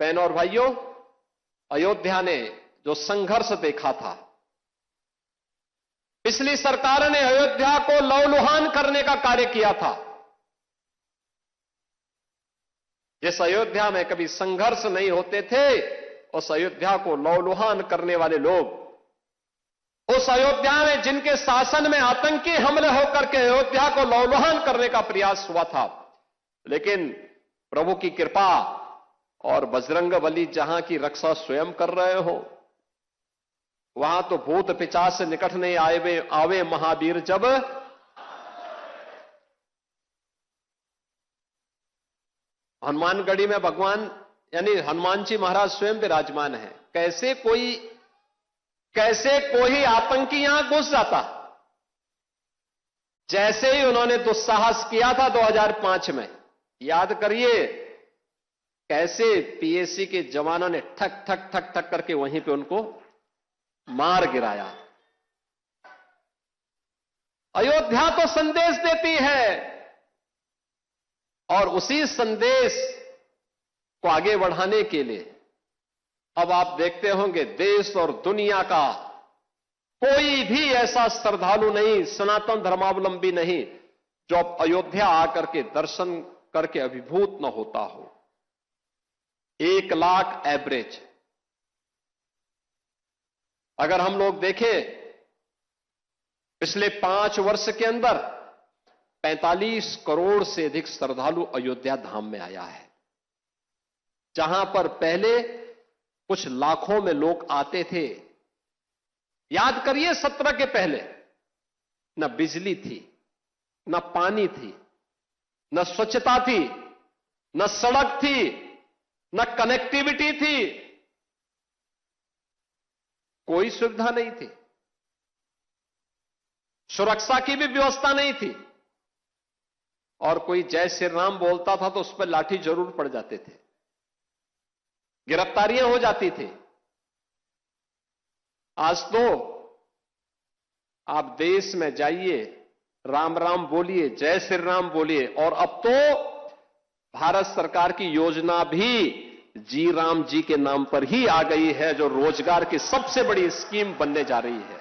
बहनों और भाइयों, अयोध्या ने जो संघर्ष देखा था, पिछली सरकार ने अयोध्या को लहूलुहान करने का कार्य किया था। जिस अयोध्या में कभी संघर्ष नहीं होते थे, उस अयोध्या को लहूलुहान करने वाले लोग, उस अयोध्या में जिनके शासन में आतंकी हमले होकर के अयोध्या को लहूलुहान करने का प्रयास हुआ था, लेकिन प्रभु की कृपा और बजरंगबली जहां की रक्षा स्वयं कर रहे हो, वहां तो भूत पिशाच से निकट नहीं आवे महावीर जब। हनुमानगढ़ी में भगवान यानी हनुमान जी महाराज स्वयं विराजमान है। कैसे कोई आतंकी यहां घुस जाता, जैसे ही उन्होंने दुस्साहस किया था 2005 में, याद करिए कैसे पीएसी के जवानों ने ठक ठक ठक ठक करके वहीं पे उनको मार गिराया। अयोध्या तो संदेश देती है, और उसी संदेश को आगे बढ़ाने के लिए अब आप देखते होंगे देश और दुनिया का कोई भी ऐसा श्रद्धालु नहीं, सनातन धर्मावलंबी नहीं, जो अब अयोध्या आकर के दर्शन करके अभिभूत न होता हो। 1 लाख एवरेज अगर हम लोग देखें, पिछले 5 वर्ष के अंदर 45 करोड़ से अधिक श्रद्धालु अयोध्या धाम में आया है। जहां पर पहले कुछ लाखों में लोग आते थे। याद करिए 17 के पहले न बिजली थी, न पानी थी, न स्वच्छता थी, न सड़क थी, न कनेक्टिविटी थी, कोई सुविधा नहीं थी, सुरक्षा की भी व्यवस्था नहीं थी, और कोई जय श्री राम बोलता था तो उस पर लाठी जरूर पड़ जाते थे, गिरफ्तारियां हो जाती थी। आज तो आप देश में जाइए, राम राम बोलिए, जय श्री राम बोलिए, और अब तो भारत सरकार की योजना भी जी राम जी के नाम पर ही आ गई है, जो रोजगार की सबसे बड़ी स्कीम बनने जा रही है।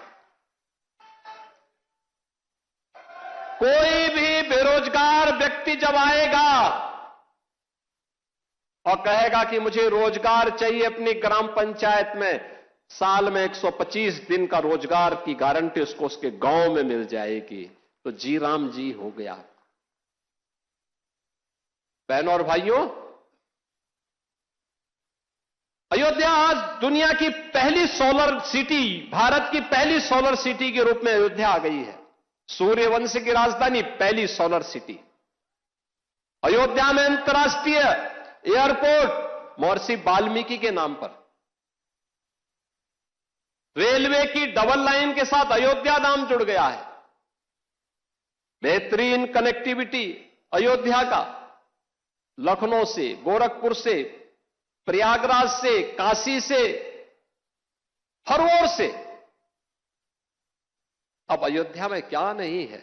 कोई भी बेरोजगार व्यक्ति जब आएगा और कहेगा कि मुझे रोजगार चाहिए अपनी ग्राम पंचायत में, साल में 125 दिन का रोजगार की गारंटी उसको उसके गांव में मिल जाएगी, तो जी राम जी हो गया। बहनों और भाइयों, अयोध्या आज दुनिया की पहली सोलर सिटी, भारत की पहली सोलर सिटी के रूप में अयोध्या आ गई है। सूर्यवंश की राजधानी, पहली सोलर सिटी। अयोध्या में अंतर्राष्ट्रीय एयरपोर्ट महर्षि वाल्मीकि के नाम पर। रेलवे की डबल लाइन के साथ अयोध्या नाम जुड़ गया है। बेहतरीन कनेक्टिविटी अयोध्या का, लखनऊ से, गोरखपुर से, प्रयागराज से, काशी से, हर ओर से। अब अयोध्या में क्या नहीं है।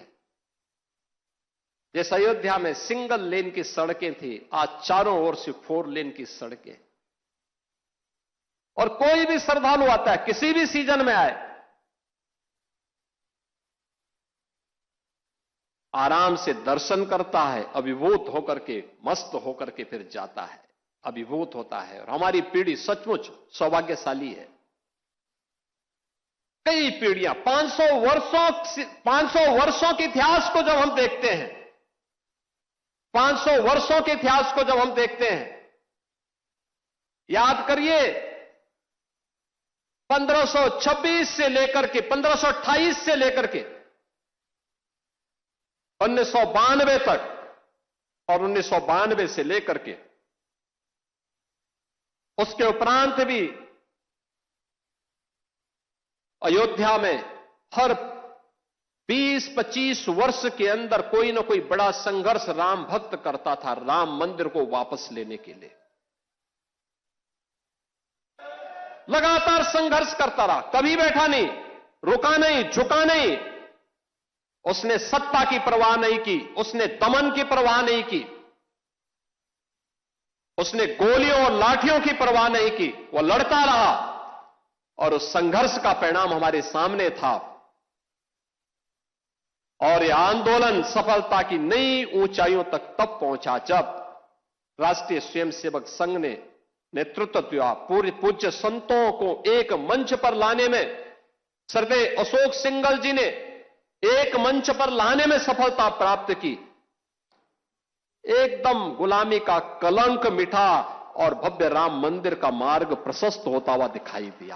जिस अयोध्या में सिंगल लेन की सड़कें थी, आज चारों ओर से 4 लेन की सड़कें। और कोई भी श्रद्धालु आता है, किसी भी सीजन में आए, आराम से दर्शन करता है, अभिभूत होकर के, मस्त होकर के फिर जाता है, अभिभूत होता है। और हमारी पीढ़ी सचमुच सौभाग्यशाली है। कई पीढ़ियां, 500 वर्षों के इतिहास को जब हम देखते हैं, 500 वर्षों के इतिहास को जब हम देखते हैं, याद करिए 1526 से लेकर के 1528 से लेकर के 1992 तक, और 1992 से लेकर के उसके उपरांत भी अयोध्या में हर 20-25 वर्ष के अंदर कोई ना कोई बड़ा संघर्ष राम भक्त करता था, राम मंदिर को वापस लेने के लिए। लगातार संघर्ष करता रहा, कभी बैठा नहीं, रुका नहीं, झुका नहीं। उसने सत्ता की परवाह नहीं की, उसने दमन की परवाह नहीं की। उसने गोलियों और लाठियों की परवाह नहीं की, वो लड़ता रहा और उस संघर्ष का परिणाम हमारे सामने था। और यह आंदोलन सफलता की नई ऊंचाइयों तक तब पहुंचा जब राष्ट्रीय स्वयंसेवक संघ ने नेतृत्व दिया। पूरे पूज्य संतों को एक मंच पर लाने में, श्रद्धेय अशोक सिंघल जी ने एक मंच पर लाने में सफलता प्राप्त की। एकदम गुलामी का कलंक मिटा और भव्य राम मंदिर का मार्ग प्रशस्त होता हुआ दिखाई दिया।